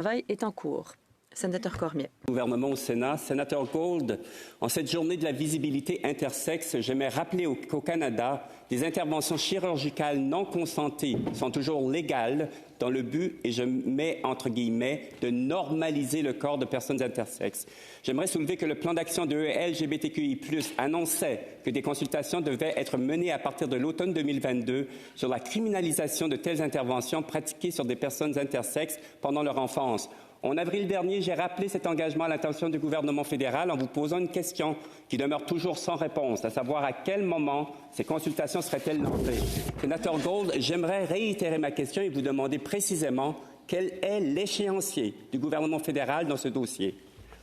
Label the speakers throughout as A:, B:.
A: travail est en cours. Sénateur Cormier.
B: Gouvernement au Sénat. Sénateur Gould, en cette journée de la visibilité intersexe, j'aimerais rappeler qu'au Canada, des interventions chirurgicales non consentées sont toujours légales dans le but, et je mets entre guillemets, de normaliser le corps de personnes intersexes. J'aimerais soulever que le plan d'action de LGBTQI+, annonçait que des consultations devaient être menées à partir de l'automne 2022 sur la criminalisation de telles interventions pratiquées sur des personnes intersexes pendant leur enfance. En avril dernier, j'ai rappelé cet engagement à l'attention du gouvernement fédéral en vous posant une question qui demeure toujours sans réponse, à savoir à quel moment ces consultations seraient-elles lancées. Sénateur Gould, j'aimerais réitérer ma question et vous demander précisément quel est l'échéancier du gouvernement fédéral dans ce dossier.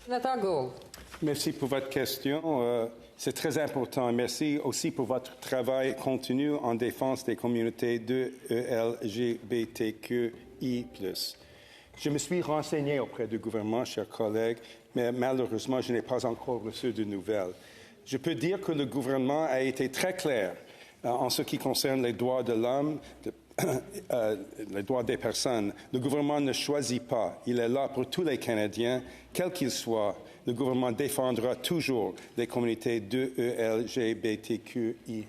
C: Sénateur Gould.
D: Merci pour votre question. C'est très important. Merci aussi pour votre travail continu en défense des communautés de LGBTQI+. Je me suis renseigné auprès du gouvernement, chers collègues, mais malheureusement, je n'ai pas encore reçu de nouvelles. Je peux dire que le gouvernement a été très clair en ce qui concerne les droits de l'homme, les droits des personnes. Le gouvernement ne choisit pas. Il est là pour tous les Canadiens, quels qu'ils soient. Le gouvernement défendra toujours les communautés de LGBTQI+.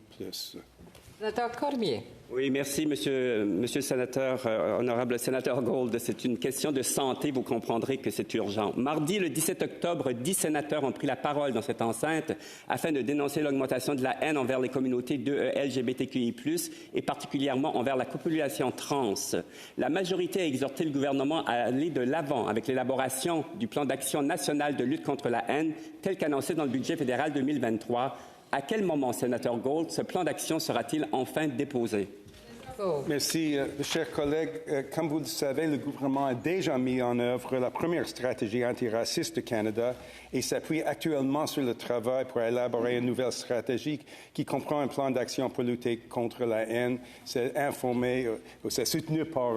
C: Sénateur Cormier.
B: Oui, merci, monsieur le sénateur, honorable sénateur Gould. C'est une question de santé, vous comprendrez que c'est urgent. Mardi, le 17 octobre, 10 sénateurs ont pris la parole dans cette enceinte afin de dénoncer l'augmentation de la haine envers les communautés de LGBTQI+, et particulièrement envers la population trans. La majorité a exhorté le gouvernement à aller de l'avant avec l'élaboration du plan d'action national de lutte contre la haine, tel qu'annoncé dans le budget fédéral 2023. À quel moment, sénateur Gould, ce plan d'action sera-t-il enfin déposé?
D: Merci, chers collègues. Comme vous le savez, le gouvernement a déjà mis en œuvre la première stratégie antiraciste du Canada et s'appuie actuellement sur le travail pour élaborer une nouvelle stratégie qui comprend un plan d'action pour lutter contre la haine. C'est c'est soutenu par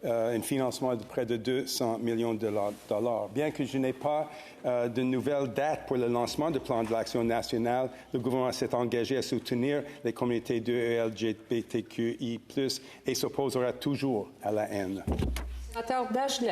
D: un financement de près de 200 millions de dollars. Bien que je n'ai pas de nouvelles dates pour le lancement du plan d'action national, le gouvernement s'est engagé à soutenir les communautés de LGBTQI+, et s'opposera toujours à la haine.
C: Sénateur Dagenet.